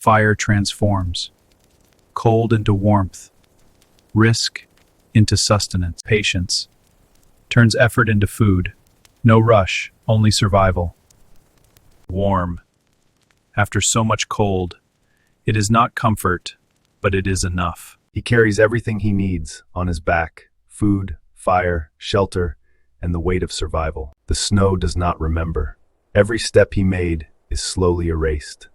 Fire transforms. Cold into warmth. Risk into sustenance. Patience turns effort into food. No rush, only survival. Warm. After so much cold, it is not comfort, but it is enough. He carries everything he needs on his back: food, fire, shelter, and the weight of survival. The snow does not remember. Every step he made is slowly erased.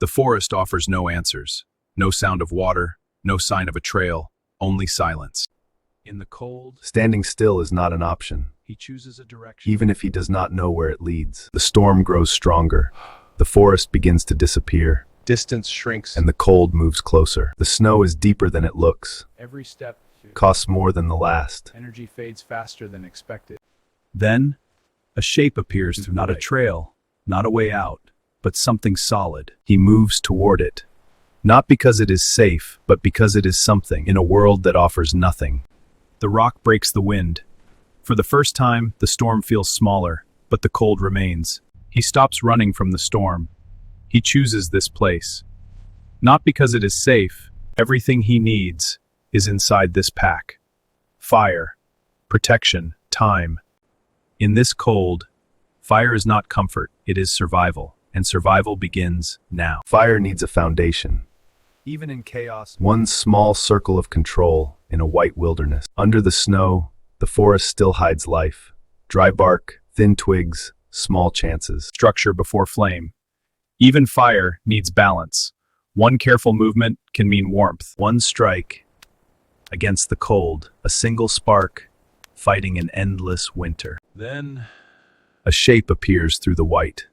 The forest offers no answers. No sound of water, no sign of a trail, only silence. In the cold, Standing still is not an option, he chooses a direction. even if he does not know where it leads. The storm grows stronger. The forest begins to disappear, Distance shrinks. and the cold moves closer. The snow is deeper than it looks, Every step, costs more than the last. energy fades faster than expected. Then, a shape appears through not a trail, not a way out, but something solid. He moves toward it, not because it is safe, but because it is something in a world that offers nothing. The rock breaks the wind. For the first time, the storm feels smaller, but the cold remains. He stops running from the storm. He chooses this place. Not because it is safe. Everything he needs is inside this pack. Fire, protection, time. In this cold, fire is not comfort, it is survival, and survival begins now. Fire needs a foundation. Even in chaos, One small circle of control in a white wilderness. Under the snow, the forest still hides life. Dry bark, thin twigs, small chances. structure before flame. Even fire needs balance. One careful movement can mean warmth. One strike against the cold, a single spark, fighting an endless winter. Then, A shape appears through the white.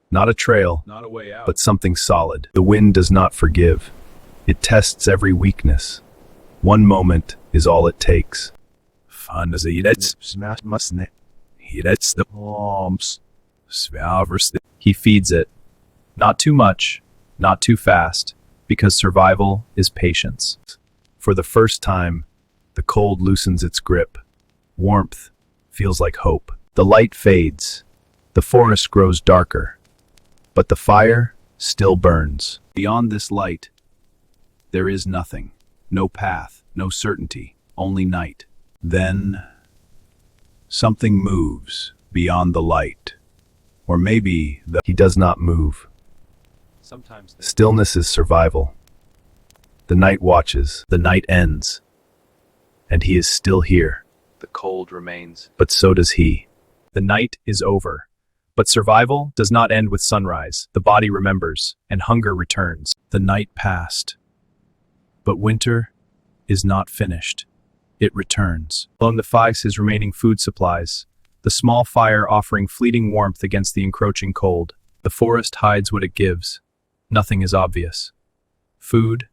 Not a trail, not a way out. but something solid. The wind does not forgive. It tests every weakness. One moment is all it takes. He feeds it. Not too much, not too fast, because survival is patience. For the first time, the cold loosens its grip. Warmth feels like hope. The light fades. The forest grows darker. But the fire still burns. Beyond this light, there is nothing. No path, no certainty, only night. Then, something moves beyond the light. Or maybe He does not move. sometimes Stillness is survival. The night watches. The night ends. And he is still here. the cold remains. But so does he. The night is over. But survival does not end with sunrise. The body remembers, and hunger returns. The night passed. But winter is not finished. It returns. Along the fires his remaining food supplies. The small fire offering fleeting warmth against the encroaching cold. The forest hides what it gives. Nothing is obvious. Food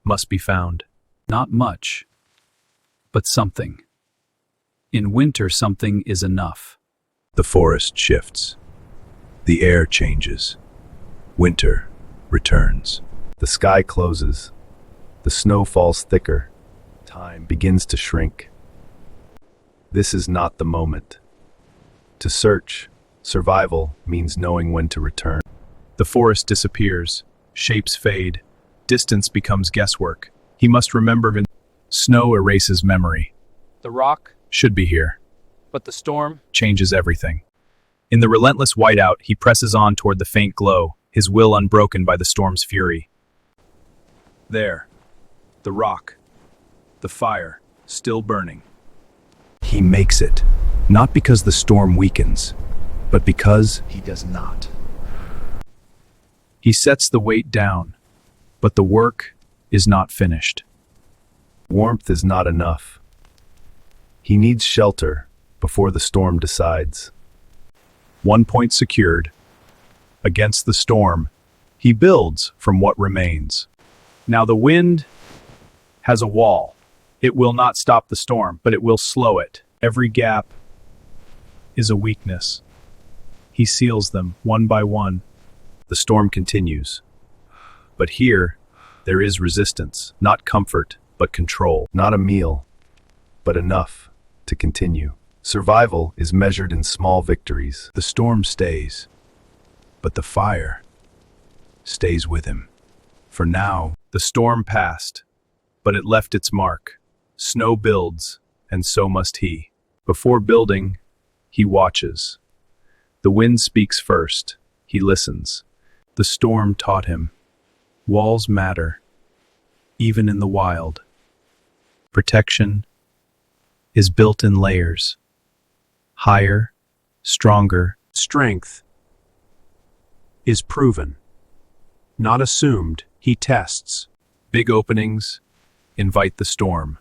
must be found. Not much, but something. In winter, something is enough. The forest shifts. The air changes. Winter returns. The sky closes. The snow falls thicker. Time begins to shrink. This is not the moment. To search, survival means knowing when to return. The forest disappears. Shapes fade. Distance becomes guesswork. He must remember. Snow erases memory. The rock should be here, but the storm changes everything. In the relentless whiteout, he presses on toward the faint glow, his will unbroken by the storm's fury. There, the rock, the fire, still burning. He makes it, not because the storm weakens, but because He does not. He sets the weight down, but the work is not finished. warmth is not enough. He needs shelter before the storm decides. 1 point secured. Against the storm, he builds from what remains. Now the wind has a wall. It will not stop the storm, but it will slow it. Every gap is a weakness. He seals them one by one. The storm continues. But here, there is resistance, not comfort, but control. Not a meal, but enough to continue. Survival is measured in small victories. The storm stays, but the fire stays with him. For now, The storm passed, but it left its mark. Snow builds, and so must he. Before building, he watches. The wind speaks first. He listens. The storm taught him. Walls matter, even in the wild. Protection is built in layers. Higher, stronger. Strength is proven, not assumed. He tests. Big openings invite the storm.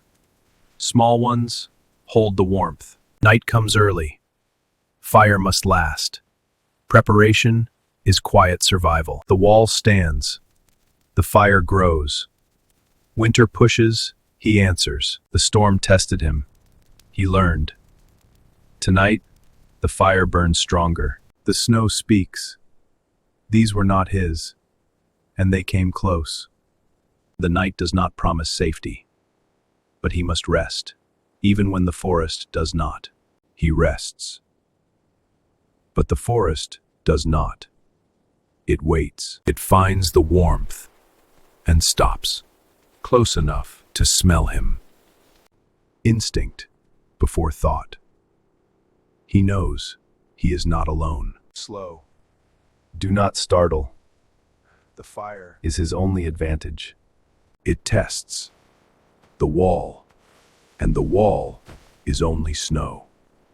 Small ones hold the warmth. Night comes early. Fire must last. Preparation is quiet survival. The wall stands. The fire grows. Winter pushes, he answers. The storm tested him. He learned. Tonight, the fire burns stronger. The snow speaks. These were not his, and they came close. The night does not promise safety, but he must rest, even when the forest does not. He rests. But the forest does not. It waits. It finds the warmth and stops, close enough to smell him. Instinct before thought. He knows he is not alone. slow. Do not startle. The fire is his only advantage. It tests the wall, and the wall is only snow.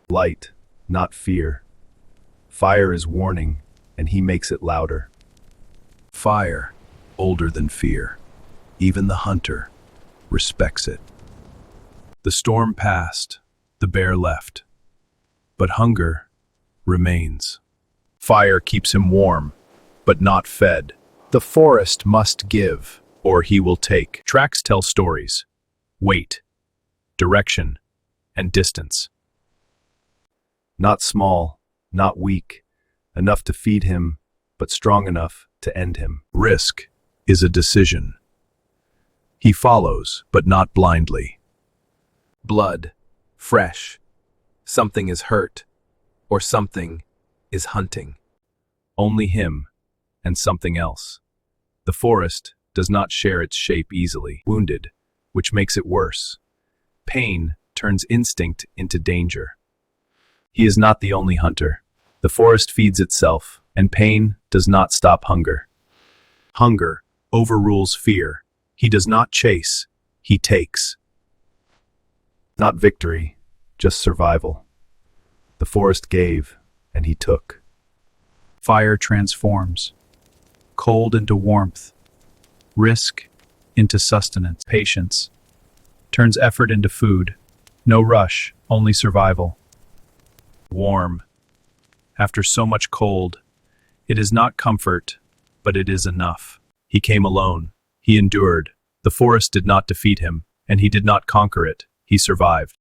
Light, not fear. Fire is warning, and he makes it louder. Fire, older than fear. Even the hunter respects it. The storm passed, the bear left, but hunger remains. Fire keeps him warm, but not fed. The forest must give, or he will take. Tracks tell stories. Weight, direction, and distance. Not small, not weak, enough to feed him, but strong enough to end him. Risk is a decision. He follows, but not blindly. Blood, fresh. Something is hurt, or something is hunting. Only him and something else. The forest does not share its shape easily. Wounded, which makes it worse. Pain turns instinct into danger. He is not the only hunter. The forest feeds itself, and pain does not stop hunger. Hunger overrules fear. He does not chase, he takes. Not victory, just survival. The forest gave, and he took. Fire transforms. Cold into warmth. Risk into sustenance. Patience turns effort into food. No rush, only survival. Warm. After so much cold, it is not comfort, but it is enough. He came alone. He endured. The forest did not defeat him, and he did not conquer it. He survived.